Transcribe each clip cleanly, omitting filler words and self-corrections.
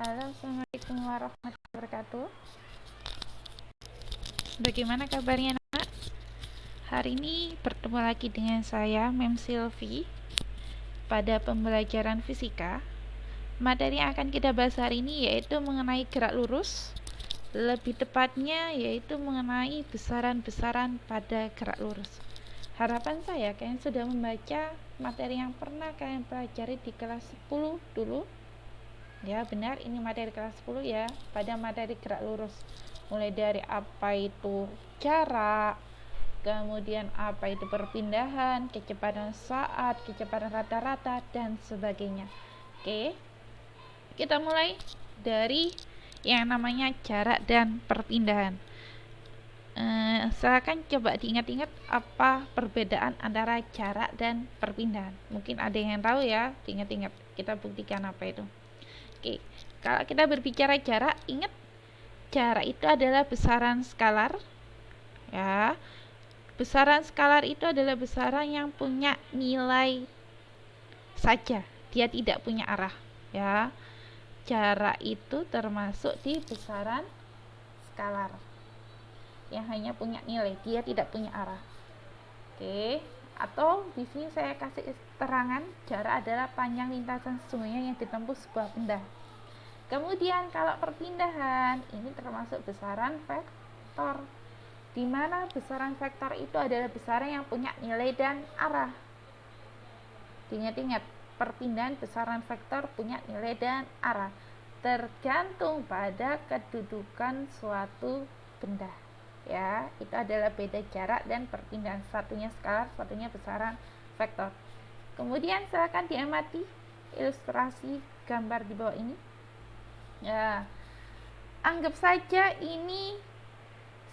Halo, assalamualaikum warahmatullahi wabarakatuh. Bagaimana kabarnya, nak? Hari ini bertemu lagi dengan saya, Mem Silvi, pada pembelajaran fisika. Materi yang akan kita bahas hari ini yaitu mengenai gerak lurus, lebih tepatnya yaitu mengenai besaran-besaran pada gerak lurus. Harapan saya kalian sudah membaca materi yang pernah kalian pelajari di kelas 10 dulu. Ya, benar, ini materi kelas 10 ya, pada materi gerak lurus. Mulai dari apa itu jarak, kemudian apa itu perpindahan, kecepatan saat, kecepatan rata-rata, dan sebagainya. Oke, kita mulai dari yang namanya jarak dan perpindahan. Silakan coba diingat-ingat apa perbedaan antara jarak dan perpindahan. Mungkin ada yang tahu ya, diingat-ingat. Kita buktikan apa itu. Oke, kalau kita berbicara jarak, ingat jarak itu adalah besaran skalar. Ya, besaran skalar itu adalah besaran yang punya nilai saja, dia tidak punya arah. Ya, jarak itu termasuk di besaran skalar yang hanya punya nilai, dia tidak punya arah. Oke, atau di sini saya kasih keterangan jarak adalah panjang lintasan sesungguhnya yang ditempuh sebuah benda. Kemudian kalau perpindahan ini termasuk besaran vektor, di mana besaran vektor itu adalah besaran yang punya nilai dan arah. Diingat-ingat, perpindahan besaran vektor punya nilai dan arah, tergantung pada kedudukan suatu benda. Ya, itu adalah beda jarak dan perpindahan, satunya skalar, satunya besaran vektor. Kemudian silakan diamati ilustrasi gambar di bawah ini. Ya, anggap saja ini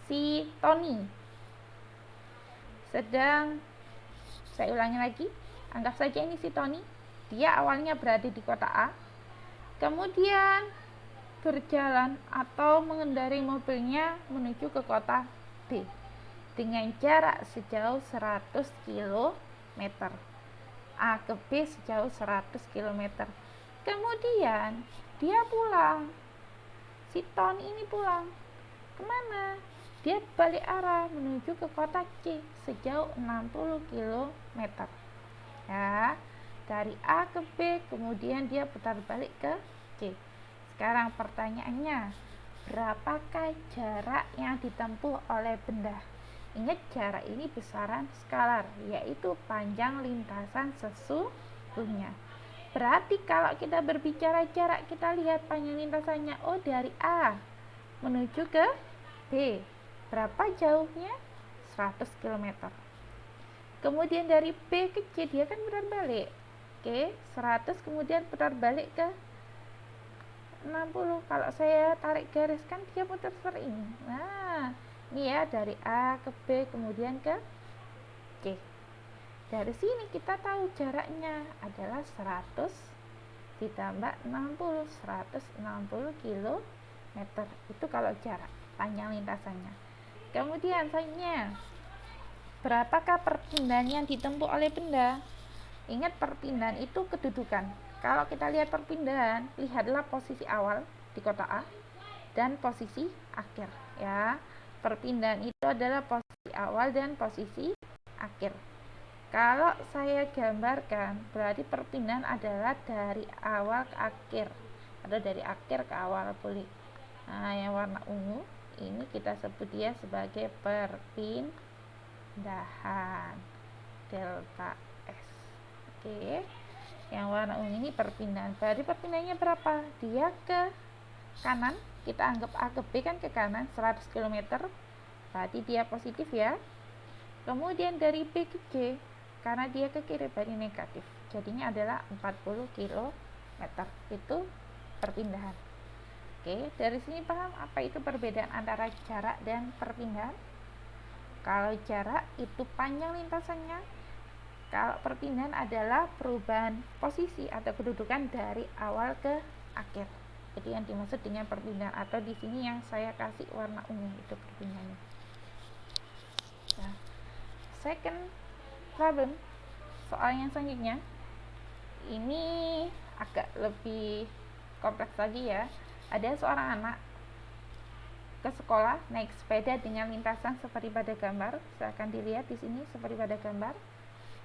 si Tony sedang, saya ulangi lagi, anggap saja ini si Tony, dia awalnya berada di kota A, kemudian berjalan atau mengendarai mobilnya menuju ke kota B dengan jarak sejauh 100 km. A ke B sejauh 100 km. Kemudian dia pulang. Si Tony ini pulang. Kemana? Dia balik arah menuju ke kota C sejauh 60 km. Ya, dari A ke B, kemudian dia putar balik ke C. Sekarang pertanyaannya, berapakah jarak yang ditempuh oleh benda? Ingat, jarak ini besaran skalar, yaitu panjang lintasan sesungguhnya. Berarti kalau kita berbicara jarak, kita lihat panjang lintasannya. Oh, dari A menuju ke B. Berapa jauhnya? 100 km. Kemudian dari B ke C dia kan putar balik. Oke, 100 kemudian putar balik ke 60. Kalau saya tarik garis kan dia putar seperti ini. Nah, ini ya, dari A ke B kemudian ke C. Dari sini kita tahu jaraknya adalah 100 ditambah 60, 160 km. Itu kalau jarak, panjang lintasannya. Kemudian selanjutnya, berapakah perpindahan yang ditempuh oleh benda? Ingat, perpindahan itu kedudukan. Kalau kita lihat perpindahan, lihatlah posisi awal di kota A dan posisi akhir. Ya, perpindahan itu adalah posisi awal dan posisi akhir. Kalau saya gambarkan, berarti perpindahan adalah dari awal ke akhir atau dari akhir ke awal, boleh. Nah, yang warna ungu ini kita sebut dia sebagai perpindahan, delta S. Oke, yang warna ungu ini perpindahan. Berarti perpindahannya berapa? Dia ke kanan, kita anggap A ke B kan ke kanan 100 km, berarti dia positif ya. Kemudian dari B ke C, karena dia ke kiri berarti negatif, jadinya adalah 40 km. Itu perpindahan. Oke, dari sini paham apa itu perbedaan antara jarak dan perpindahan? Kalau jarak itu panjang lintasannya, kalau perpindahan adalah perubahan posisi atau kedudukan dari awal ke akhir. Jadi yang dimaksud dengan perpindahan, atau di sini yang saya kasih warna ungu itu perpindahannya. Nah, second problem, soal yang selanjutnya ini agak lebih kompleks lagi ya. Ada seorang anak ke sekolah naik sepeda dengan lintasan seperti pada gambar. Silahkan dilihat di sini seperti pada gambar.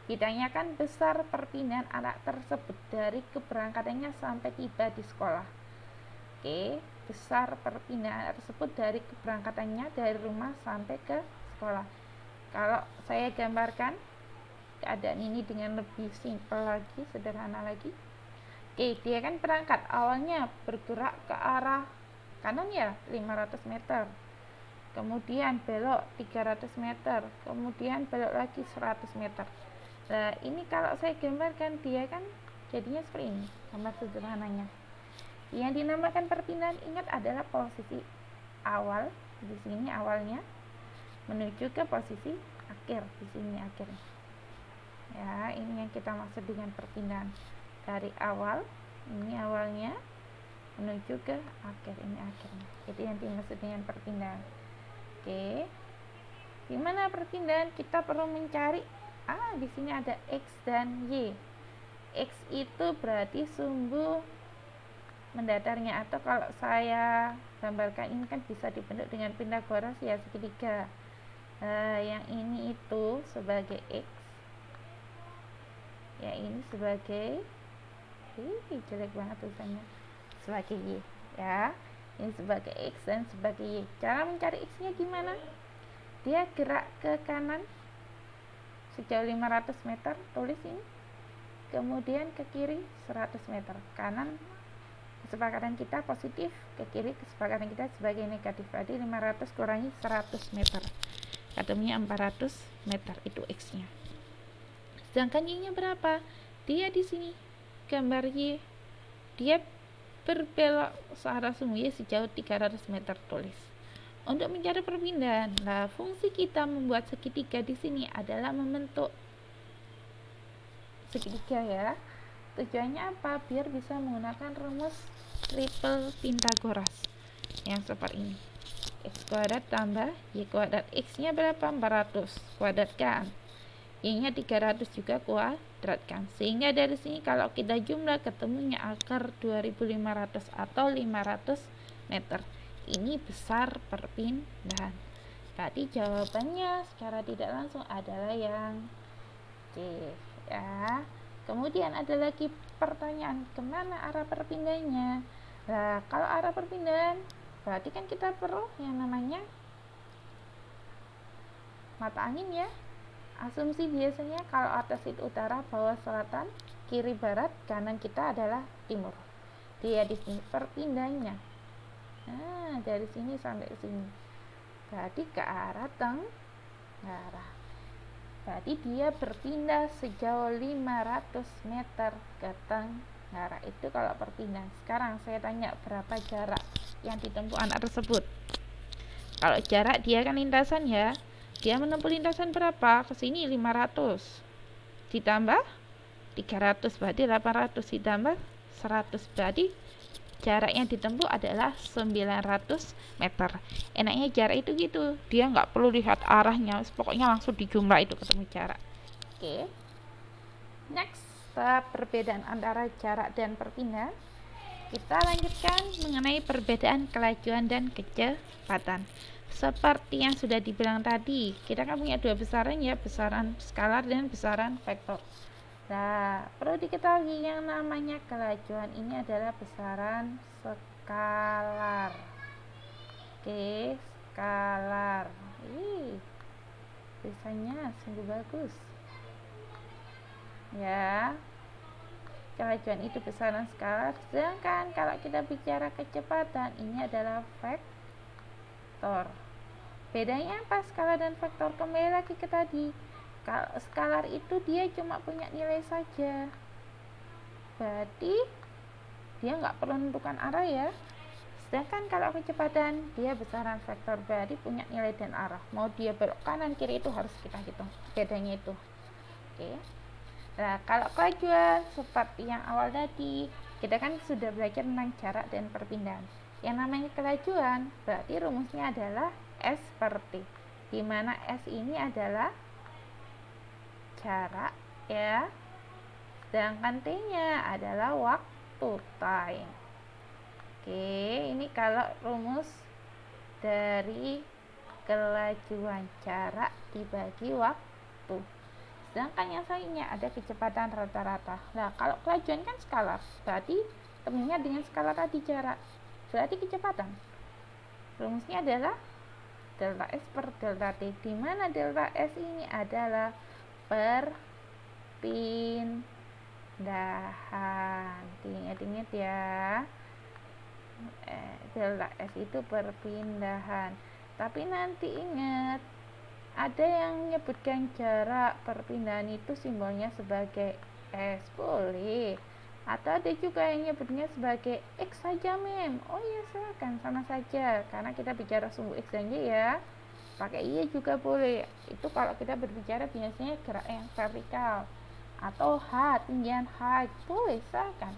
Ditanyakan besar perpindahan anak tersebut dari keberangkatannya sampai tiba di sekolah. Oke, besar perpindahan tersebut dari keberangkatannya dari rumah sampai ke sekolah. Kalau saya gambarkan keadaan ini dengan lebih simpel lagi, sederhana lagi. Oke, dia kan berangkat awalnya bergerak ke arah kanan ya 500 meter, kemudian belok 300 meter, kemudian belok lagi 100 meter. Nah, ini kalau saya gambarkan dia kan jadinya seperti ini, gambar sederhananya. Yang dinamakan perpindahan ingat adalah posisi awal, di sini awalnya, menuju ke posisi akhir, di sini akhirnya. Ya, ini yang kita maksud dengan perpindahan dari awal, ini awalnya, menuju ke akhir, ini akhirnya. Itu yang dimaksud dengan perpindahan. Oke, gimana perpindahan? Kita perlu mencari di sini ada X dan Y. X itu berarti sumbu mendatarnya, atau kalau saya gambarkan ini kan bisa dibentuk dengan Pythagoras ya, segitiga. Yang ini itu sebagai X, ya ini sebagai jelek banget tulisannya, sebagai Y ya, ini sebagai X dan sebagai Y. Cara mencari X nya gimana? Dia gerak ke kanan sejauh 500 meter, tulis ini, kemudian ke kiri 100 meter. Kanan kesepakatan kita positif, ke kiri kesepakatan kita sebagai negatif. Berarti 500 kurangi 100 meter, ketemunya 400 meter, itu X nya. Sedangkan Y nya berapa? Dia di sini gambar Y, dia berbelok searah semu Y sejauh 300 meter, tulis. Untuk mencari perpindahan, fungsi kita membuat segitiga di sini adalah membentuk segitiga ya. Tujuannya apa? Biar bisa menggunakan rumus triple Pythagoras yang seperti ini. X kuadrat tambah Y kuadrat. X nya berapa? 400, kuadratkan. Y nya 300 juga, kuadratkan. Sehingga dari sini kalau kita jumlah ketemunya akar 2500 atau 500 meter. Ini besar perpindahan. Berarti jawabannya secara tidak langsung adalah yang C ya. Kemudian ada lagi pertanyaan, kemana arah perpindahannya? Nah, kalau arah perpindahan berarti kan kita perlu yang namanya mata angin ya. Asumsi biasanya kalau atas itu utara, bawah selatan, kiri barat, kanan kita adalah timur. Dia di sini perpindahannya. Nah, dari sini sampai sini. Berarti ke arah tenggara. Berarti dia berpindah sejauh 500 meter ke tenggara. Itu kalau perpindahan. Sekarang saya tanya berapa jarak yang ditempuh anak tersebut. Kalau jarak dia kan lintasan ya. Dia menempuh lintasan berapa? Ke sini 500. Ditambah 300 berarti 800, ditambah 100 berarti jarak yang ditempuh adalah 900 meter. Enaknya jarak itu gitu, dia nggak perlu lihat arahnya, pokoknya langsung dijumlah itu ketemu jarak. Oke. Next, perbedaan antara jarak dan perpindahan. Kita lanjutkan mengenai perbedaan kelajuan dan kecepatan. Seperti yang sudah dibilang tadi, kita kan punya dua besaran ya, besaran skalar dan besaran vektor. Nah, perlu diketahui yang namanya kelajuan ini adalah besaran skalar. Oke, skalar. Tulisannya sungguh bagus. Ya, kelajuan itu besaran skalar. Sedangkan kalau kita bicara kecepatan, ini adalah vektor. Bedanya apa skalar dan vektor? Kembali lagi ke tadi. Kalau skalar itu dia cuma punya nilai saja, berarti dia nggak perlu menentukan arah ya. Sedangkan kalau kecepatan dia besaran vektor, berarti punya nilai dan arah. Mau dia belok kanan kiri itu harus kita hitung bedanya itu. Oke. Nah, kalau kelajuan seperti yang awal tadi, kita kan sudah belajar tentang jarak dan perpindahan. Yang namanya kelajuan berarti rumusnya adalah S per T, di mana S ini adalah jarak ya, sedangkan T nya adalah waktu, time. Oke, ini kalau rumus dari kelajuan jarak dibagi waktu. Sedangkan yang lainnya ada kecepatan rata-rata. Nah, kalau kelajuan kan skalar, berarti temunya dengan skalar tadi jarak, berarti kecepatan. Rumusnya adalah delta S per delta T, di mana delta S ini adalah perpindahan. Diingat-ingat ya. Delta S itu perpindahan. Tapi nanti ingat, ada yang menyebutkan jarak perpindahan itu simbolnya sebagai S, boleh. Atau ada juga yang menyebutnya sebagai X saja, mem. Oh iya, silakan, sama saja. Karena kita bicara sumbu X dan Y ya. Pakai Y juga boleh. Itu kalau kita berbicara biasanya gerak yang vertikal. Atau H, tinggian H, boleh, silakan.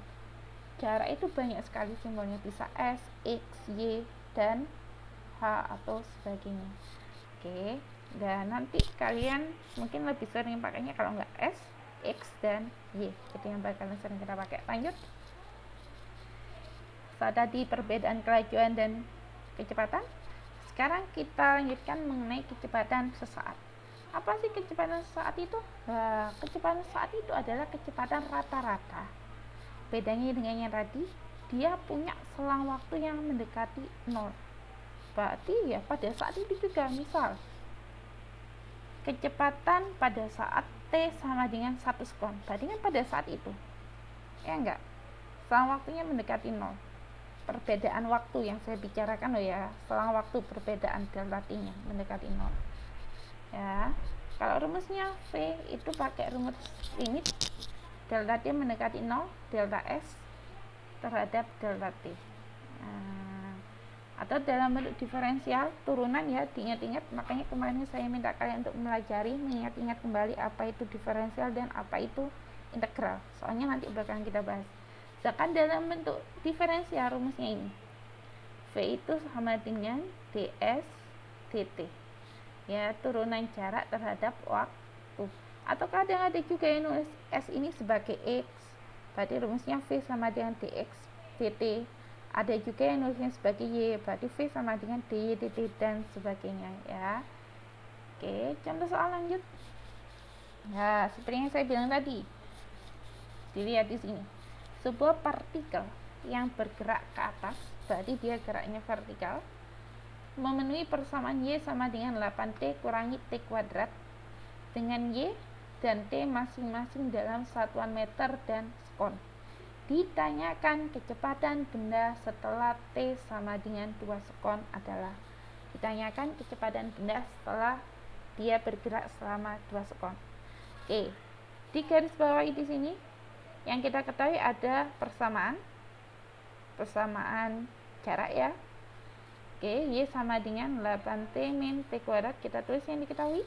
Jarak itu banyak sekali simbolnya, bisa S, X, Y, dan H atau sebagainya. Oke, dan nanti kalian mungkin lebih sering pakainya kalau nggak S, X, dan Y. Itu yang bakalan sering kita pakai. Lanjut. Saat tadi perbedaan kelajuan dan kecepatan. Sekarang kita lanjutkan mengenai kecepatan sesaat. Apa sih kecepatan sesaat itu? Nah, kecepatan sesaat itu adalah kecepatan rata-rata. Bedanya dengan yang tadi, dia punya selang waktu yang mendekati 0. Berarti ya pada saat itu juga, misal kecepatan pada saat T sama dengan 1 sekon, berarti kan pada saat itu, ya enggak, selang waktunya mendekati 0. Perbedaan waktu yang saya bicarakan loh ya, selang waktu perbedaan delta T nya mendekati 0 ya. Kalau rumusnya V itu pakai rumus limit delta T mendekati 0, delta S terhadap delta T. Atau dalam bentuk diferensial turunan ya, diingat-ingat. Makanya kemarin saya minta kalian untuk melajari, mengingat-ingat kembali apa itu diferensial dan apa itu integral, soalnya nanti bakalan kita bahas. Sedangkan dalam bentuk diferensial rumusnya ini, V itu sama dengan ds dt ya, turunan jarak terhadap waktu. Atau kadang ada juga yang nulis S ini sebagai X, berarti rumusnya V sama dengan dx dt. Ada juga yang nulisnya sebagai Y, berarti V sama dengan dy dt dan sebagainya ya. Oke, contoh soal lanjut. Nah, seperti yang saya bilang tadi, dilihat di sini, sebuah partikel yang bergerak ke atas, berarti dia geraknya vertikal, memenuhi persamaan Y sama dengan 8T kurangi T kuadrat, dengan Y dan T masing-masing dalam satuan meter dan sekon. Ditanyakan kecepatan benda setelah T sama dengan 2 sekon adalah. Ditanyakan kecepatan benda setelah dia bergerak selama 2 sekon. Oke, di garis bawahi di sini yang kita ketahui ada persamaan jarak ya. Oke, Y sama dengan 8T min T kuadrat, kita tulis yang diketahui.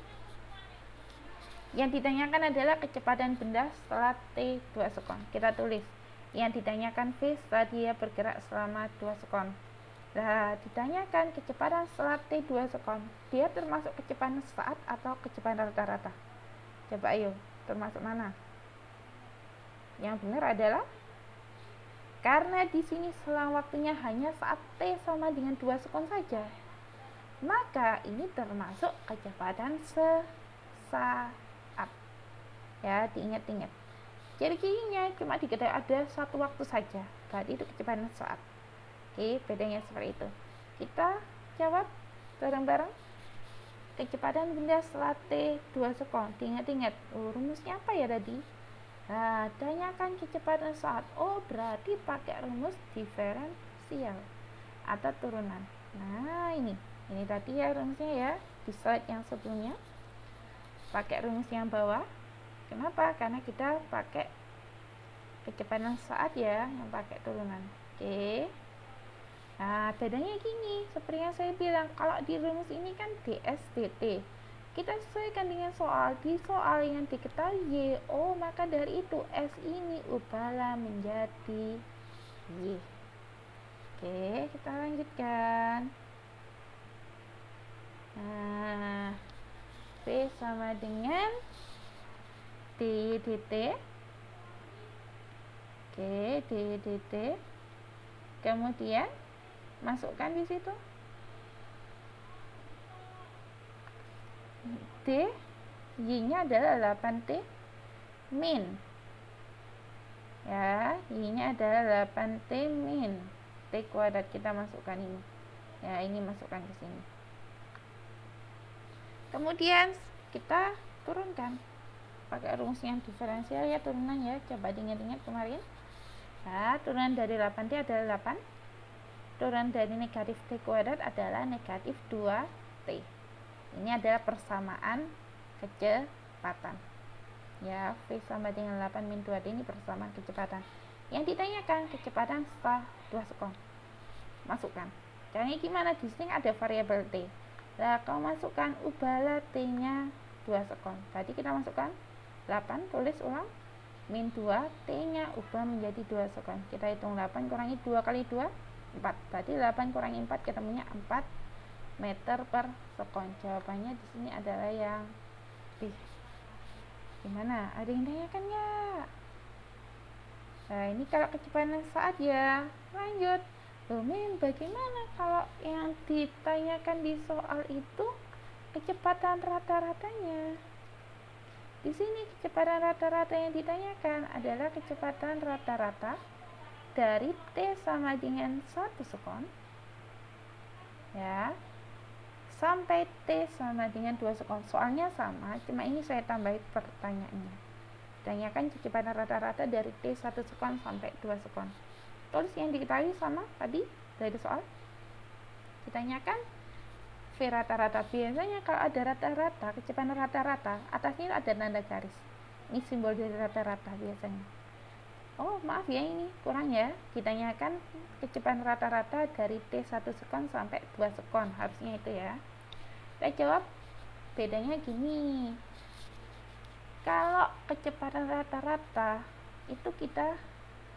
Yang ditanyakan adalah kecepatan benda setelah T 2 sekon, kita tulis. Yang ditanyakan V setelah dia bergerak selama 2 sekon. Nah, ditanyakan kecepatan setelah T 2 sekon, dia termasuk kecepatan saat atau kecepatan rata-rata? Coba ayo, termasuk mana? Yang benar adalah, karena di sini selang waktunya hanya saat T sama dengan 2 sekon saja, maka ini termasuk kecepatan sesaat. Ya, diingat-ingat. Ciri-cirinya cuma diketahui ada satu waktu saja, berarti itu kecepatan saat. Oke, bedanya seperti itu. Kita jawab bareng-bareng. Kecepatan benda setelah T 2 sekon. Diingat-ingat, rumusnya apa ya tadi? Nah, tanyakan kecepatan saat. Oh, berarti pakai rumus diferensial atau turunan. Nah, ini tadi ya rumusnya ya, di slide yang sebelumnya. Pakai rumus yang bawah. Kenapa? Karena kita pakai kecepatan saat ya, yang pakai turunan. Oke. Nah, bedanya gini, seperti yang saya bilang, kalau di rumus ini kan ds dt. Kita sesuaikan dengan soal. Di soal yang diketahui Y, oh maka dari itu S ini ubahlah menjadi Y. Oke, kita lanjutkan. Nah, V sama dengan d dt. Oke, d dt Kemudian masukkan di situ D, Y-nya adalah 8T min. Ya, Y-nya adalah 8T min. T kuadrat kita masukkan ini. Ya, ini masukkan ke sini. Kemudian kita turunkan pakai rumus yang diferensial ya, turunan ya. Coba diingat-ingat kemarin. Nah, turunan dari 8T adalah 8. Turunan dari negatif T kuadrat adalah negatif 2T. Ini adalah persamaan kecepatan. Ya, V sama dengan 8 min 2D ini persamaan kecepatan. Yang ditanyakan kecepatan setelah 2 sekon. Masukkan. Caranya gimana? Di sini ada variabel T. Nah, kau masukkan ubahlah T-nya 2 sekon. Tadi kita masukkan 8, tulis ulang. Min 2, T-nya ubah menjadi 2 sekon. Kita hitung 8 kurangi 2 kali 2, 4. Tadi 8 kurangi 4 ketemunya 4 meter per sekon. Jawabannya di sini adalah yang B. Gimana? Ada yang tanyakan nggak? Nah, ini kalau kecepatan saat ya. Lanjut. Loh, Min, bagaimana kalau yang ditanyakan di soal itu kecepatan rata-ratanya? Di sini kecepatan rata-rata yang ditanyakan adalah kecepatan rata-rata dari T sama dengan 1 sekon. Ya. Sampai T sama dengan 2 sekon. Soalnya sama, cuma ini saya tambahin pertanyaannya. Tanyakan kecepatan rata-rata dari T 1 sekon sampai 2 sekon. Tulis yang diketahui sama tadi dari soal. Ditanyakan V rata-rata. Biasanya kalau ada rata-rata, kecepatan rata-rata, atasnya ada tanda garis. Ini simbol dari rata-rata biasanya. Oh, maaf ya, ini kurang ya. Ditanyakan kecepatan rata-rata dari T 1 sekon sampai 2 sekon. Harusnya itu ya. Saya jawab bedanya gini. Kalau kecepatan rata-rata itu kita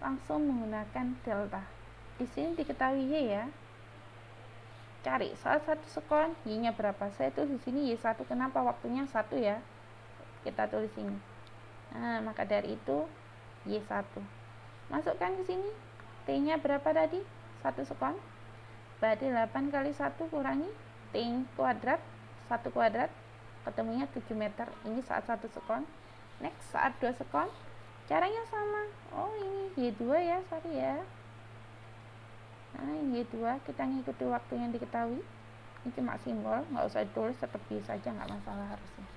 langsung menggunakan delta. Di sini diketahui Y ya. Cari salah 1 sekon, Y-nya berapa? Saya tulis di sini Y1. Kenapa? Waktunya 1 ya. Kita tulis ini. Nah, maka dari itu Y1. Masukkan ke sini. T-nya berapa tadi? 1 sekon. Berarti 8 kali 1 kurangi T kuadrat 1 kuadrat ketemunya 7 meter. Ini saat 1 sekon. Next saat 2 sekon. Caranya sama. Oh, ini Y2 ya, sorry ya. Nah, Y2 kita ngikuti waktu yang diketahui. Ini cuma simbol, nggak usah ditulis, tetap bisa aja, nggak masalah harusnya.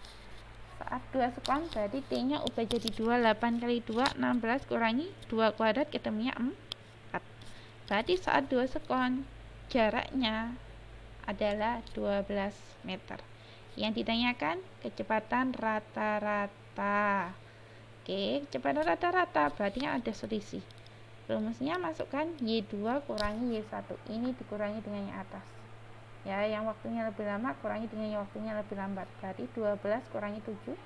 Saat 2 sekon berarti T-nya ubah jadi 2, 8 kali 2 16 kurangi 2 kuadrat ketemunya 4. Berarti saat 2 sekon jaraknya adalah 12 meter. Yang ditanyakan kecepatan rata-rata. Oke, kecepatan rata-rata berarti ada selisih. Rumusnya masukkan Y2 kurangi Y1. Ini dikurangi dengan yang atas. Ya, yang waktunya lebih lama kurangi dengan yang waktunya lebih lambat. Berarti 12 kurangi 7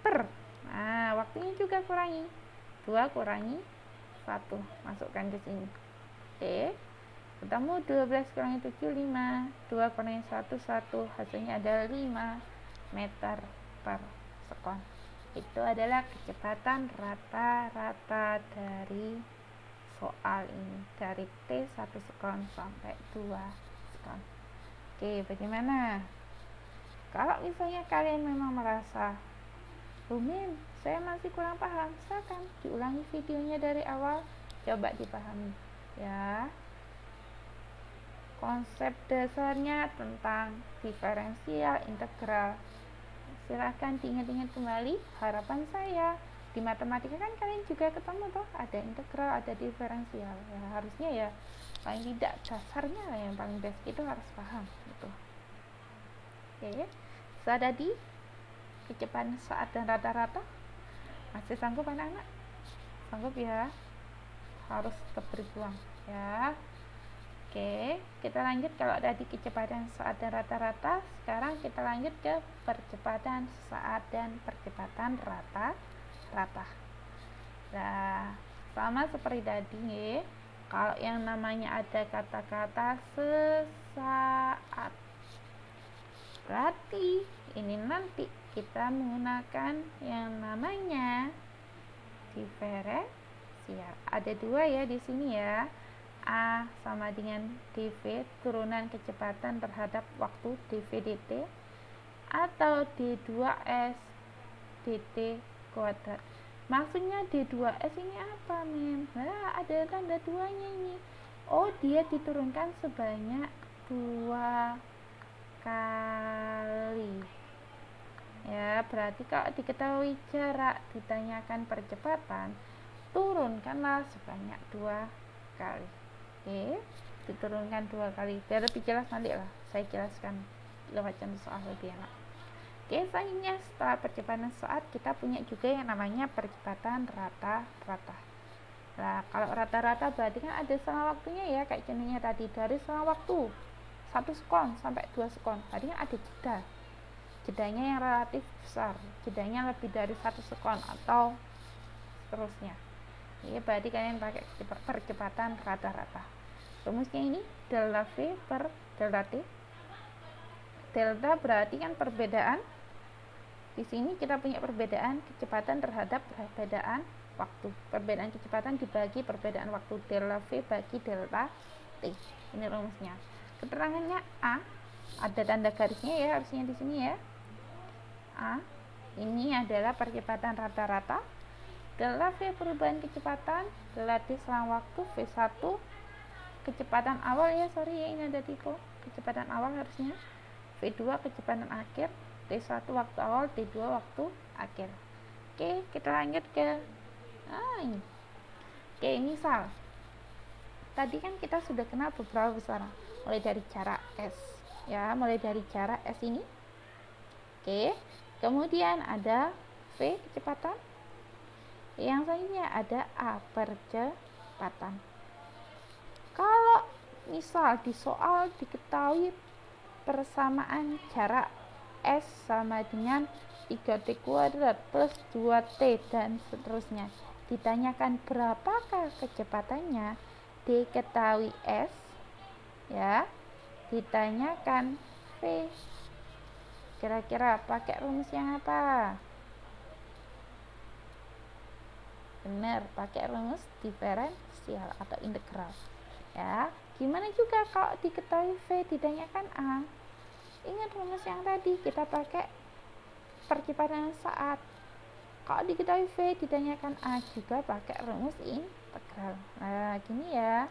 per. Nah, waktunya juga kurangi. 2 kurangi 1. Masukkan ke sini. Oke. Ketemu 12 kurangi 7, 5. 2 kurangi 1, 1. Hasilnya adalah 5 meter per sekon. Itu adalah kecepatan rata-rata dari soal ini. Dari T 1 sekon sampai 2 sekon. Oke, bagaimana? Kalau misalnya kalian memang merasa, Min, saya masih kurang paham, silakan diulangi videonya dari awal, coba dipahami ya. Konsep dasarnya tentang diferensial, integral, silahkan diingat-ingat kembali. Harapan saya di matematika kan kalian juga ketemu toh, ada integral, ada diferensial ya, harusnya ya paling tidak dasarnya yang paling basic itu harus paham gitu. Oke, sudah tadi kecepatan saat dan rata-rata masih sanggup anak-anak? Sanggup ya, harus tetap berjuang ya. Oke, kita lanjut. Kalau tadi kecepatan saat dan rata-rata, sekarang kita lanjut ke percepatan saat dan percepatan rata-rata. Nah, sama seperti tadi ya, kalau yang namanya ada kata-kata sesaat, berarti ini nanti kita menggunakan yang namanya diferensial. Ada dua ya di sini ya. A sama dengan dv turunan kecepatan terhadap waktu dv dt, atau d2s dt kuadrat. Maksudnya d2s ini apa, Mem? Nah, ada tanda 2-nya ini. Oh, dia diturunkan sebanyak 2 kali. Ya, berarti kalau diketahui jarak ditanyakan percepatan, turunkanlah sebanyak 2 kali. Oke, diturunkan 2 kali. Biar lebih jelas nanti lah saya jelaskan lewat contoh soal lebih enak. Oke, selanjutnya setelah percepatan saat kita punya juga yang namanya percepatan rata-rata. Nah, kalau rata-rata berarti kan ada selang waktunya ya, kayak contohnya tadi dari selang waktu 1 sekon sampai 2 sekon. Tadi kan ada jedanya yang relatif besar, jedanya lebih dari 1 sekon atau seterusnya. Ini berarti kalian pakai percepatan rata-rata. Rumusnya ini delta V per delta T. Delta berarti kan perbedaan. Di sini kita punya perbedaan kecepatan terhadap perbedaan waktu. Perbedaan kecepatan dibagi perbedaan waktu, delta V bagi delta T. Ini rumusnya. Keterangannya A, ada tanda garisnya ya harusnya di sini ya. A, ini adalah percepatan rata-rata. Delta V perubahan kecepatan, delta T selang waktu, V1 kecepatan awal ya, ini ada tipe kecepatan awal harusnya, V2 kecepatan akhir, T1 waktu awal, T2 waktu akhir. Oke, kita lanjut ke ini. Oke, misal tadi kan kita sudah kenal beberapa besaran, mulai dari jarak S ya, mulai dari jarak S ini. Oke, kemudian ada V kecepatan, yang selanjutnya ada A percepatan. Kalau misal di soal diketahui persamaan jarak S sama dengan 3T kuadrat plus 2T dan seterusnya, ditanyakan berapakah kecepatannya, diketahui S ya, ditanyakan V, kira-kira pakai rumus yang apa? Benar, pakai rumus diferensial atau integral ya. Gimana juga kalau diketahui V ditanyakan A, ingat rumus yang tadi, kita pakai percepatan saat. Kalau diketahui V ditanyakan A juga pakai rumus integral. Nah, gini ya.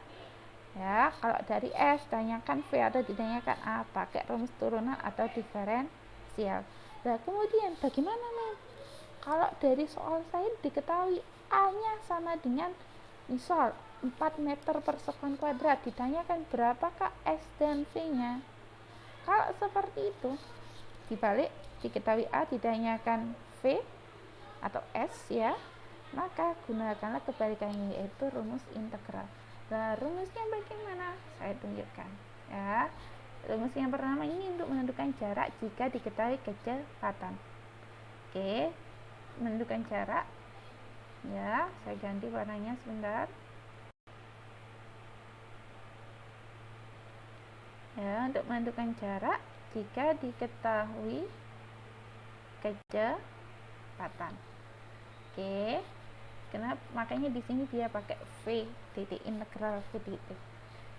Ya, kalau dari S ditanyakan V atau ditanyakan A pakai rumus turunan atau diferensial. Nah, kemudian bagaimana nih? Kalau dari soal saya diketahui A-nya sama dengan misal 4 meter per sekon kuadrat, ditanyakan berapakah S dan V-nya. Kalau seperti itu, dibalik, diketahui A ditanyakan V atau S ya, maka gunakanlah kebalikannya, yaitu rumus integral. Nah, rumusnya bagaimana? Saya tunjukkan ya. Rumus yang pertama ini untuk menentukan jarak jika diketahui kecepatan. Oke, menentukan jarak ya, saya ganti warnanya sebentar ya. Untuk menentukan jarak jika diketahui kecepatan. Oke, kenapa? Makanya di sini dia pakai V titik integral V titik.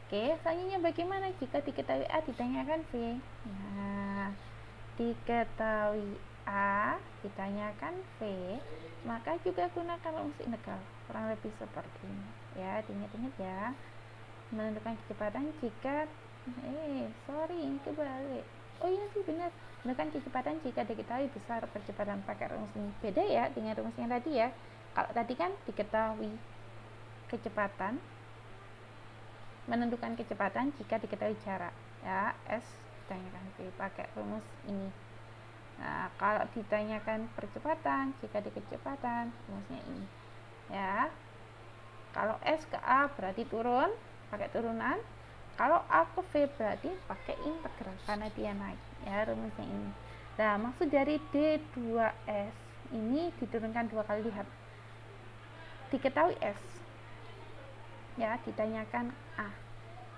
Oke, selanjutnya bagaimana jika diketahui A ditanyakan V? Nah, diketahui A ditanyakan V, maka juga gunakan rumus integral, kurang lebih seperti ini ya. Diingat-ingat ya, menentukan kecepatan jika ini kebalik. Oh iya sih benar, menentukan kecepatan jika diketahui besar percepatan, pakai rumus ini. Beda ya dengan rumus yang tadi ya. Kalau tadi kan diketahui kecepatan, menentukan kecepatan jika diketahui jarak ya, S ditanyakan V, pakai rumus ini. Nah, kalau ditanyakan percepatan jika dikecepatan, rumusnya ini ya. Kalau S ke A berarti turun, pakai turunan. Kalau A ke V berarti pakai integral karena dia naik ya, rumusnya ini. Nah, maksud dari D2S ini diturunkan 2 kali. Lihat, diketahui S ya, ditanyakan A,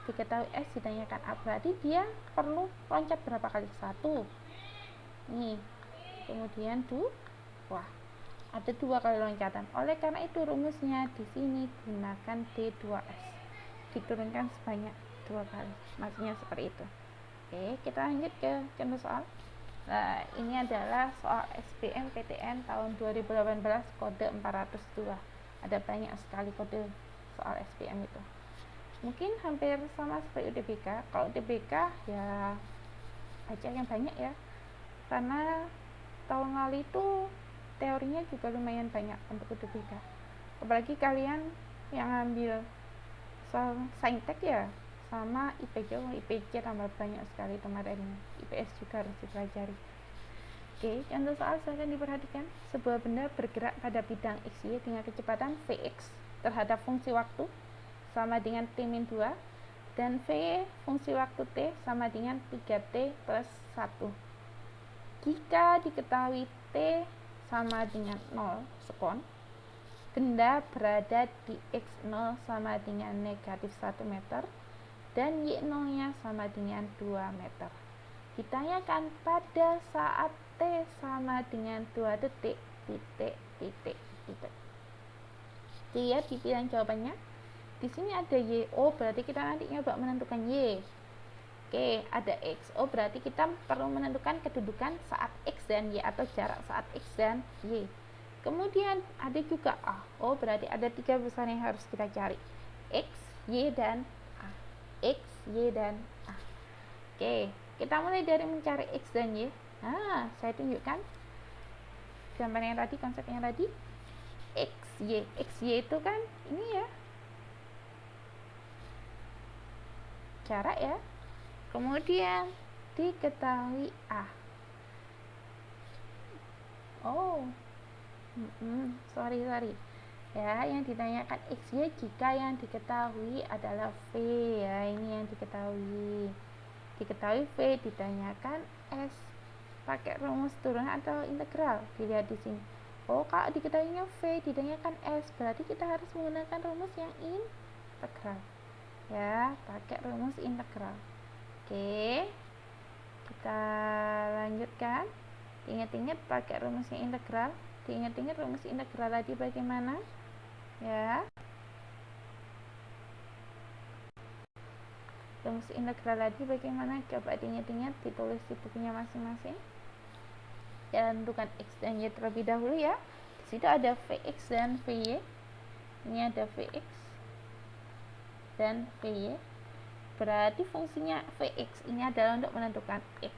diketahui S ditanyakan A, berarti dia perlu loncat berapa kali? 1 nih, kemudian 2, ada 2 kali loncatan. Oleh karena itu rumusnya di sini gunakan D2S, diturunkan sebanyak 2 kali, maksudnya seperti itu. Oke, kita lanjut ke contoh soal. Nah, ini adalah soal SBMPTN tahun 2018 kode 402. Ada banyak sekali kode soal SBM itu. Mungkin hampir sama seperti UTBK. Kalau UTBK ya baca yang banyak ya, karena tahun lalu itu teorinya juga lumayan banyak untuk UTBK. Apalagi kalian yang ambil saintek ya, sama IPC tambah banyak sekali materinya. IPS juga harus dipelajari. Oke, contoh soal silahkan diperhatikan. Sebuah benda bergerak pada bidang XY dengan kecepatan Vx terhadap fungsi waktu sama dengan T-2 dan V fungsi waktu T sama dengan 3T plus 1. Jika diketahui T sama dengan 0 sekon, benda berada di X0 sama dengan negatif 1 meter dan Y0 nya sama dengan 2 meter. Ditanyakan pada saat T sama dengan 2 detik, titik. Lihat di pilihan jawabannya. Di sini ada Y, O berarti kita nanti nyoba menentukan Y. Oke, ada X, O berarti kita perlu menentukan kedudukan saat X dan Y atau jarak saat X dan Y. Kemudian ada juga A, O berarti ada 3 besar yang harus kita cari. X, Y, dan A. X, Y, dan A. Oke, kita mulai dari mencari X dan Y. Nah, saya tunjukkan gambar yang tadi, konsep yang tadi. X, Y itu kan ini ya, jarak ya. Kemudian diketahui A. Oh, sorry ya, yang ditanyakan XY jika yang diketahui adalah V ya, ini yang diketahui V, ditanyakan S. Pakai rumus turunan atau integral, dilihat di sini. Oh, kalau diketahuinya V ditanyakan S, berarti kita harus menggunakan rumus yang integral ya, pakai rumus integral. Oke, kita lanjutkan. Ingat-ingat pakai rumusnya integral. Diingat-ingat rumus integral tadi bagaimana ya. Rumus integral tadi bagaimana, coba diingat-ingat, ditulis di bukunya masing-masing. Dan tentukan X dan Y terlebih dahulu ya. Di situ ada Vx dan Vy. Ini ada Vx dan Vy. Berarti fungsinya Vx ini adalah untuk menentukan X,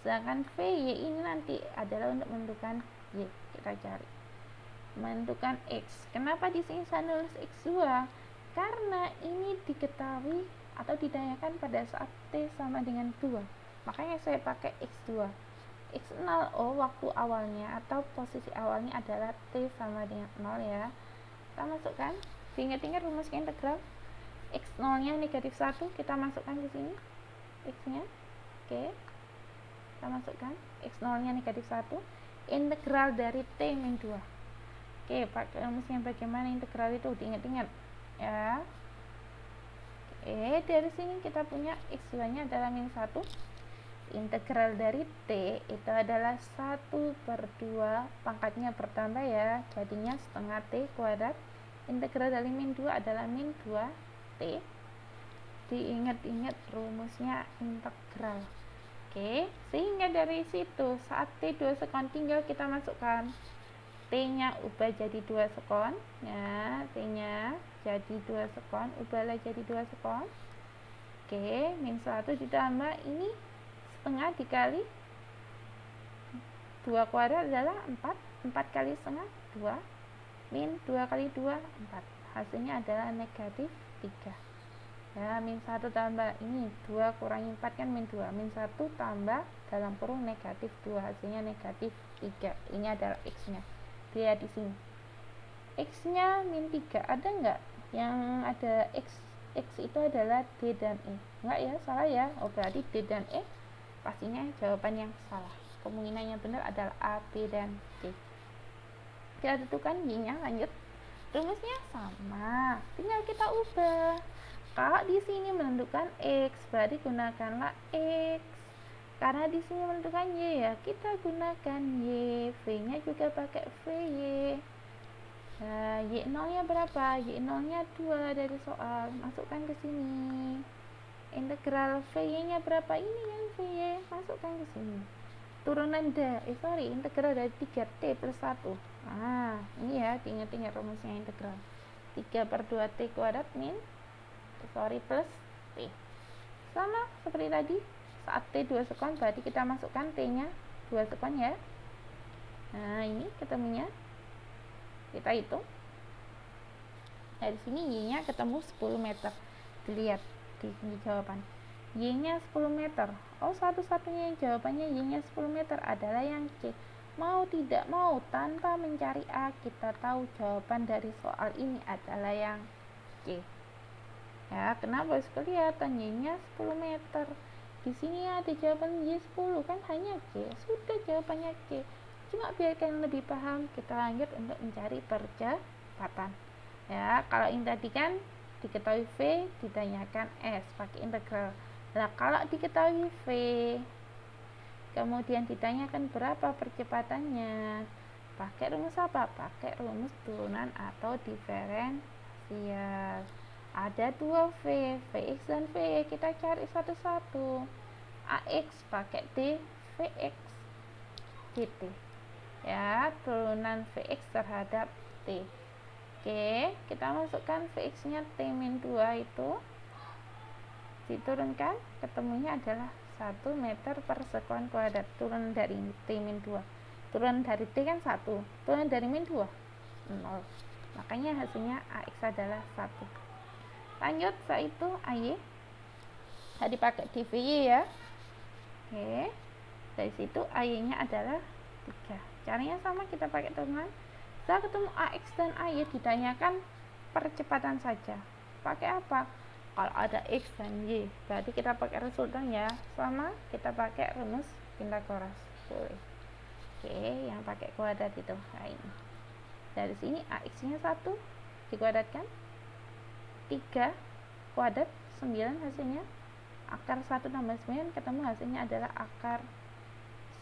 sedangkan Vy ini nanti adalah untuk menentukan Y. Kita cari menentukan X. Kenapa di sini saya nulis X2? Karena ini diketahui atau ditanyakan pada saat T sama dengan 2, makanya saya pakai X2. X0 waktu awalnya atau posisi awalnya adalah T sama dengan 0 ya. Kita masukkan, ingat-ingat rumusnya integral. X0 nya negatif 1, kita masukkan di sini X nya. Oke, kita masukkan X0 nya negatif 1, integral dari T min 2. Oke, pakai rumusnya bagaimana integral itu, diingat-ingat ya. Oke, dari sini kita punya X2 nya adalah min 1. Integral dari T itu adalah 1/2, pangkatnya bertambah ya, jadinya setengah T kuadrat. Integral dari min 2 adalah min 2 T. Diingat-ingat rumusnya integral. Oke, sehingga dari situ saat T 2 sekon tinggal kita masukkan T nya ubah jadi 2 sekon ya, T nya jadi 2 sekon, ubahlah jadi 2 sekon. Oke, min 1 ditambah ini setengah dikali 2 kuadrat adalah 4 kali setengah 2, min 2 kali 2 4, hasilnya adalah negatif 3 ya. Min 1 tambah ini 2 kurangi 4 kan min 2, min 1 tambah dalam kurung negatif 2, hasilnya negatif 3. Ini adalah X nya. Lihat di sini X nya min 3, ada enggak yang ada X itu adalah D dan E? Enggak ya, salah ya. Oh, berarti D dan E pastinya jawaban yang salah. Kemungkinan yang benar adalah A, B, dan C. Kita tentukan Y nya, lanjut. Rumusnya sama, tinggal kita ubah. Kalau di sini menentukan X, berarti gunakanlah X. Karena di sini menentukan Y ya, kita gunakan Y. V nya juga pakai VY. Y0 nya berapa? Y0 nya 2 dari soal, masukkan ke sini. Integral VY nya berapa? Ini kan VY, masukkan ke sini. Turunan integral dari 3T plus 1. Nah, ini ya, ingat-ingat rumusnya integral. 3/2T kuadrat plus T. Sama seperti tadi, saat T 2 sekon berarti kita masukkan T nya 2 sekon ya. Nah, ini ketemunya. Kita hitung. Dari sini Y nya ketemu 10 meter. Dilihat di sini jawaban. Y nya 10 meter. Oh, satu-satunya yang jawabannya Y nya 10 meter adalah yang C. Mau tidak mau, tanpa mencari A, kita tahu jawaban dari soal ini adalah yang C. Ya, kenapa? Kelihatan Y nya 10 meter. Di sini ada jawaban Y 10, kan hanya C. Sudah jawabannya C. Cuma biar kalian lebih paham, kita lanjut untuk mencari percepatan. Ya, kalau ini tadi kan diketahui V, ditanyakan S pakai integral. Nah, kalau diketahui V, kemudian ditanyakan berapa percepatannya, pakai rumus apa? Pakai rumus turunan atau diferensial. Ada 2 V, Vx dan Vy, kita cari satu-satu. Ax pakai D, Vx dt. Ya, turunan Vx terhadap T. Oke, kita masukkan Vx nya T-2 itu diturunkan, ketemunya adalah 1 meter per sekon kuadrat. Turun dari T-2, turun dari T kan 1, turun dari min 2 0, makanya hasilnya Ax adalah 1. Lanjut, setelah itu AY tadi pakai dVy ya. Oke, dari situ AY nya adalah 3. Caranya sama, kita pakai turunan. Setelah ketemu Ax dan AY, ditanyakan percepatan saja. Pakai apa? Kalau ada X dan Y, berarti kita pakai resultan ya. Sama, kita pakai rumus Pythagoras. Boleh. Oke, yang pakai kuadrat itu. Nah, ini. Dari sini Ax nya 1 dikuadratkan 3 kuadrat 9 hasilnya. Akar 1 tambah 9 ketemu hasilnya adalah akar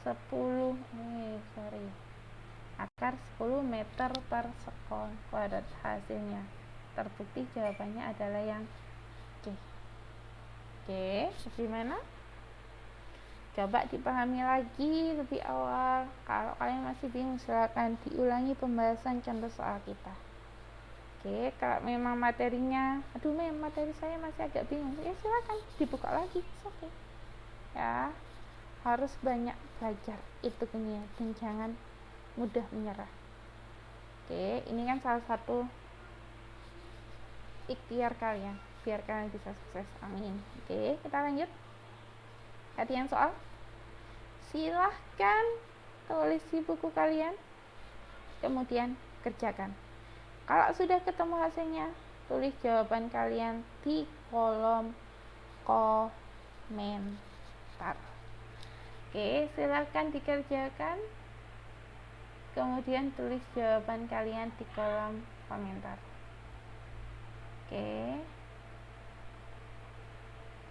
10 akar 10 meter per sekon kuadrat. Hasilnya terbukti jawabannya adalah yang C. Oke, gimana? Coba dipahami lagi lebih awal. Kalau kalian masih bingung, silakan diulangi pembahasan contoh soal kita. Oke, kalau memang materinya, materi saya masih agak bingung, ya silakan dibuka lagi. Oke. Ya, harus banyak belajar itu punya, dan jangan mudah menyerah. Oke, ini kan salah satu ikhtiar kalian biar kalian bisa sukses. Amin. Oke, kita lanjut. Latihan soal. Silahkan tulis di buku kalian, kemudian kerjakan. Kalau sudah ketemu hasilnya, tulis jawaban kalian di kolom komentar. Oke, silahkan dikerjakan, kemudian tulis jawaban kalian di kolom komentar. Oke,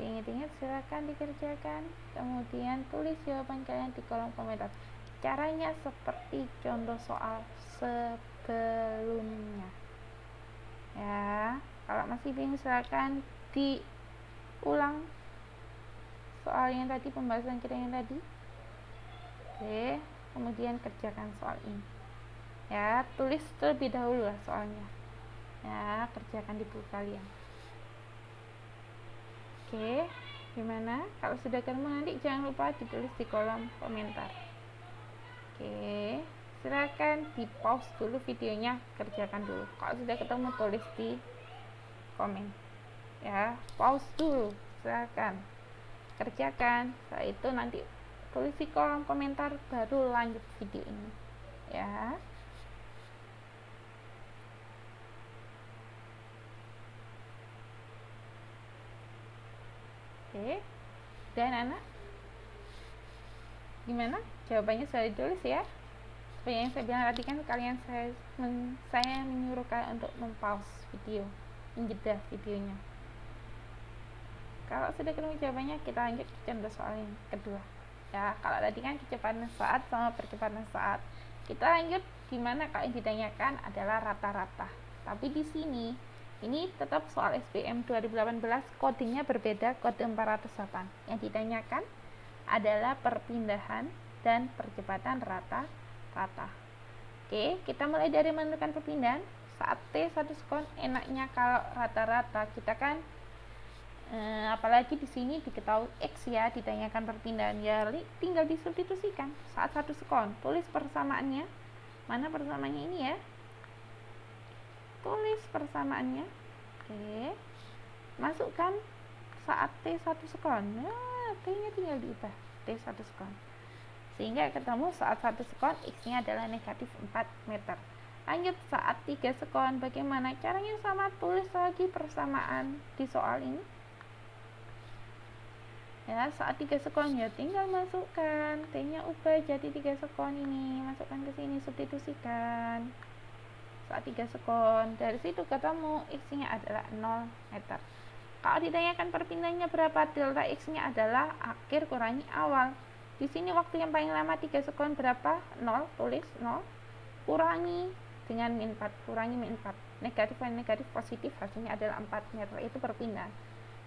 ingat-ingat, silahkan dikerjakan, kemudian tulis jawaban kalian di kolom komentar. Caranya seperti contoh soal sebelumnya. Ya, kalau masih bingung silahkan diulang soal yang tadi, pembahasan kita yang tadi. Oke, kemudian kerjakan soal ini. Ya, tulis terlebih dahulu lah soalnya. Ya, kerjakan di buku kalian. Oke, gimana? Kalau sudah ketemu nanti jangan lupa ditulis di kolom komentar. Oke, silakan di pause dulu videonya, kerjakan dulu. Kalau sudah ketemu tulis di komen. Ya, pause dulu, silakan kerjakan. Setelah itu nanti tulis di kolom komentar, baru lanjut video ini. Ya. Oke, dan anak gimana? Jawabannya sudah ditulis ya. Seperti yang saya bilang tadi kan, kalian saya menyuruh kalian untuk mempause video, menjeda videonya. Kalau sudah ketemu jawabannya, kita lanjut ke contoh soal yang kedua. Ya, kalau tadi kan kecepatan saat sama percepatan saat, kita lanjut dimana kalau yang ditanyakan adalah rata-rata. Tapi di sini ini tetap soal SBM 2018, kodenya berbeda, kode 408. Yang ditanyakan adalah perpindahan dan percepatan rata-rata. Oke, kita mulai dari menentukan perpindahan. Saat T 1 sekon, enaknya kalau rata-rata kita kan apalagi di sini diketahui X ya, ditanyakan perpindahan ya, tinggal disubstitusikan saat 1 sekon. Tulis persamaannya. Mana persamaannya ini ya? Tulis persamaannya. Oke. Masukkan saat T 1 sekon. Nah, T-nya tinggal diubah T 1 sekon. Sehingga ketemu saat 1 sekon X-nya adalah negatif 4 meter. Lanjut saat 3 sekon. Bagaimana caranya? Sama, tulis lagi persamaan di soal ini. Ya, saat 3 sekon ya tinggal masukkan T-nya, ubah jadi 3 sekon ini, masukkan ke sini, substitusikan saat 3 sekon. Dari situ ketemu X-nya adalah 0 meter. Kalau ditanyakan perpindahannya berapa, delta X-nya adalah akhir kurangi awal. Di sini waktu yang paling lama 3 sekon berapa? 0, tulis 0, kurangi dengan min 4, kurangi min 4, negatif dan negatif positif, hasilnya adalah 4 meter. Itu perpindahan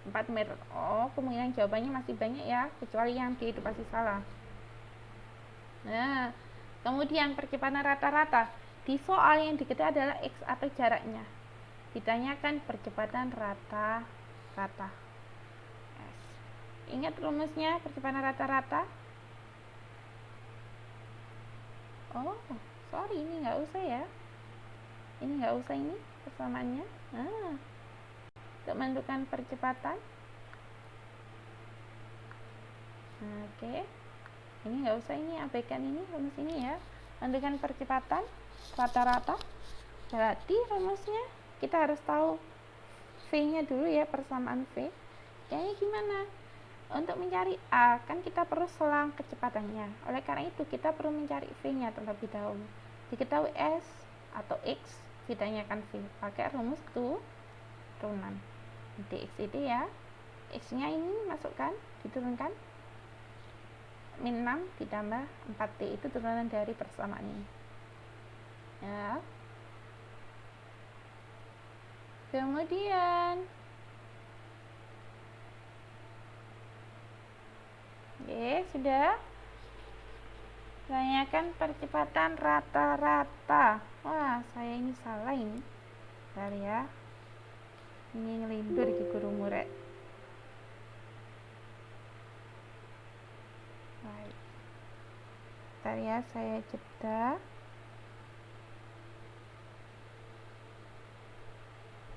4 meter. Oh, kemungkinan jawabannya masih banyak ya, kecuali yang D itu pasti salah. Nah, kemudian percepatan rata-rata. Di soal yang diketahui adalah X atau jaraknya. Ditanyakan percepatan rata-rata. Yes. Ingat rumusnya percepatan rata-rata? Oh, sorry, ini nggak usah ya. Ini nggak usah ini persamaannya. Untuk menentukan percepatan. Oke. Ini nggak usah, ini abaikan ini rumus ini ya. Menentukan percepatan rata-rata. Berarti rumusnya kita harus tahu V-nya dulu ya, persamaan V. Kayaknya gimana? Untuk mencari A, kan kita perlu selang kecepatannya. Oleh karena itu, kita perlu mencari V-nya terlebih dahulu. Diketahui S atau X, ditanyakan V. Pakai rumus turunan. Dx itu ya, X-nya ini masukkan, diturunkan. Min 6 ditambah 4T, itu turunan dari persamaan ini. Ya. Kemudian oke, sudah. Tanyakan percepatan rata-rata. Wah, saya ini salah ini. Bentar ya. Ini ngelindur ke guru murid. Baik. Bentar ya, saya jeda.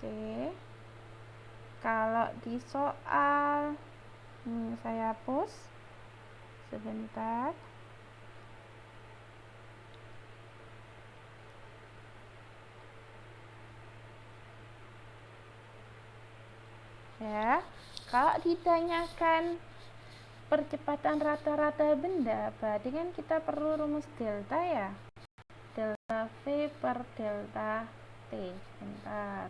Oke. Kalau di soal saya hapus sebentar. Ya, kalau ditanyakan percepatan rata-rata benda, berarti kan kita perlu rumus delta ya. Delta V per delta T. Bentar.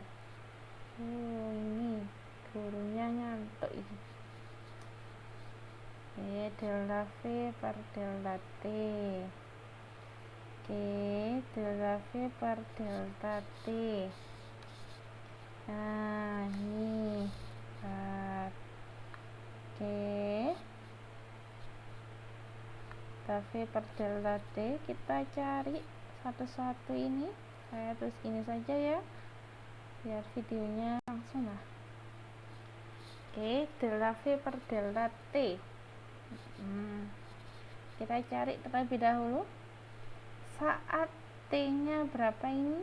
Ini gurunya nyantuk ini. Oke, delta V per delta T. Oke, delta V per delta T. Nah, ini. Oke, delta V per delta T kita cari satu-satu ini. Saya tulis gini saja ya, biar videonya langsung lah. Oke, delta V per delta T. Kita cari terlebih dahulu saat T-nya berapa ini.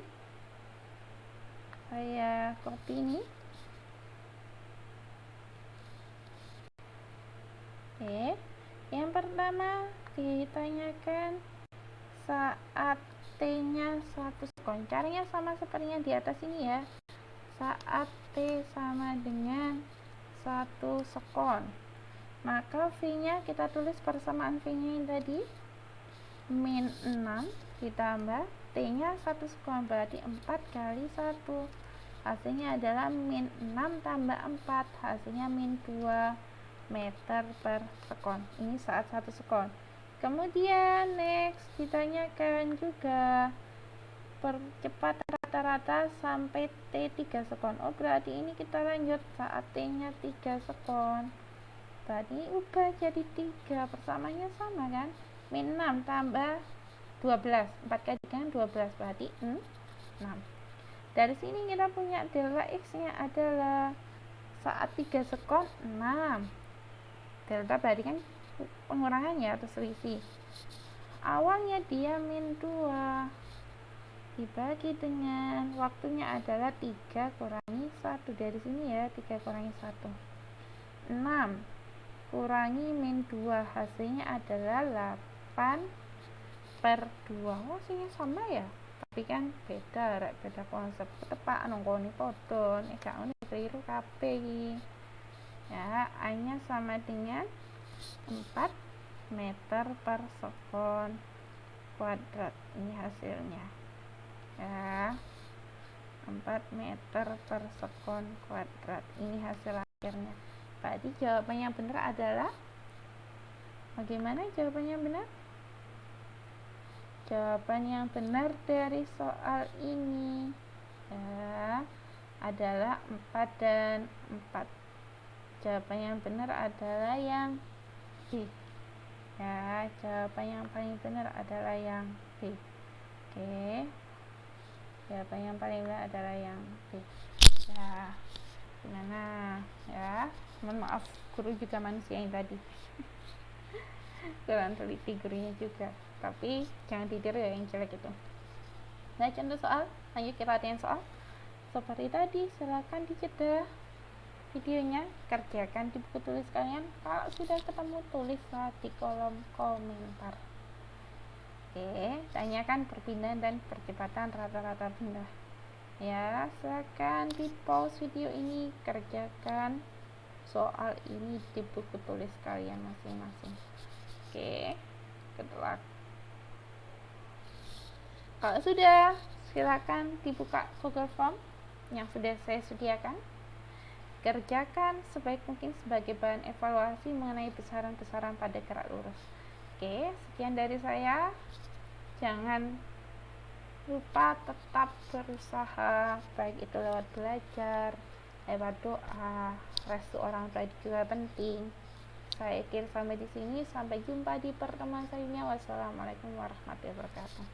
Saya copy ini. Oke, yang pertama ditanyakan saat T-nya 1 sekon. Caranya sama seperti yang di atas ini ya. Saat T sama dengan 1 sekon, maka V-nya kita tulis persamaan V-nya yang tadi, min 6 ditambah T-nya 1 sekon, berarti 4 kali 1. Hasilnya adalah min 6 tambah 4, hasilnya min 2 meter per sekon. Ini saat 1 sekon. Kemudian next ditanyakan juga percepatan rata-rata sampai T 3 sekon. Oh, berarti ini kita lanjut saat T-nya 3 sekon. Berarti ubah jadi 3, persamanya sama kan? Min 6 tambah 12. 4 kali 3 12, berarti 6. Dari sini kita punya delta X-nya adalah saat 3 sekon 6. Delta berarti kan pengurangannya atau selisih. Awalnya dia min 2 dibagi dengan waktunya adalah 3 kurangi 1. Dari sini ya, 3 kurangi 1 6 kurangi min 2, hasilnya adalah 8/2. Oh, hasilnya sama ya, tapi kan beda konsep. Tepak nongkoni podon gak ngono keliru kabeh ya. A nya sama dengan 4 meter per sekon kuadrat. Ini hasilnya ya, 4 meter per sekon kuadrat. Ini hasil akhirnya. Berarti jawabannya yang benar adalah, bagaimana jawabannya yang benar? Jawaban yang benar dari soal ini ya adalah 4 dan 4. Jawaban yang benar adalah yang B ya. Jawaban yang paling benar adalah yang B. Oke, jawaban yang paling benar adalah yang B ya. Gimana ya? Mohon maaf, guru juga manusia yang tadi kurang teliti gurunya juga, tapi jangan tidur ya yang jelek itu. Nah, contoh soal, lanjut kita latihan soal seperti tadi. Silakan dijeda videonya, kerjakan di buku tulis kalian. Kalau sudah ketemu, tulislah di kolom komentar. Oke, tanyakan perpindahan dan percepatan rata-rata benda ya. Silakan di pause video ini, kerjakan soal ini di buku tulis kalian masing-masing. Oke, good luck. Kalau sudah, silakan dibuka Google Form yang sudah saya sediakan. Kerjakan sebaik mungkin sebagai bahan evaluasi mengenai besaran-besaran pada gerak lurus. Oke, sekian dari saya. Jangan lupa tetap berusaha, baik itu lewat belajar, lewat doa, restu orang tua juga penting. Saya akhir sampai di sini. Sampai jumpa di pertemuan selanjutnya. Wassalamualaikum warahmatullahi wabarakatuh.